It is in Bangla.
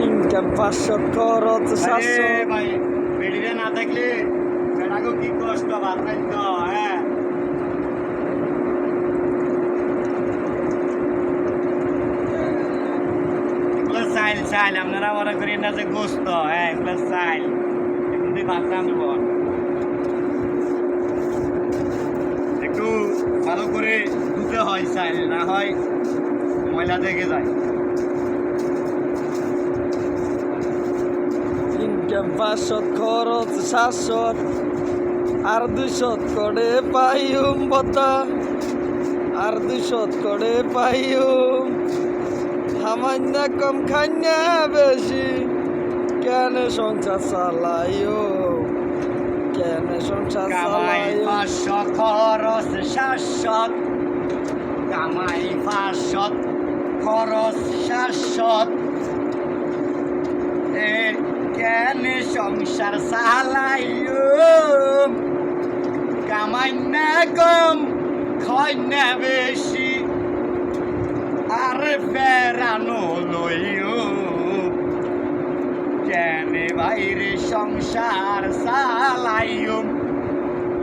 ইনকাম 500 খরচ 700 ভাই বেড়িয়ে না থাকলে সেটাকেও কি কষ্ট বাড়াই তো হ্যাঁ এগুলো চাইল আপনারা মনে করি না যে গোস্ত হ্যাঁ এগুলো চাইল এগুলো বাঁচলাম একটু ভালো করে ধুতে হয় চাইল না হয় ময়লা থেকে যায় ইনকাম 500 খরচ 700 আর 200 করে পাইম বতা আর 200 করে পাইম সামান্য কম খাইনা বেশি কেন সংসার চালাইও কেন সংসার কামাই চালাইও 500 খরচ 700 কামাই 500 খরচ 700 কেন সংসার চালাইও কামাই না কম খাই না বেশি আর বেড়ানো লইও কেন বাইরে সংসার চালাইও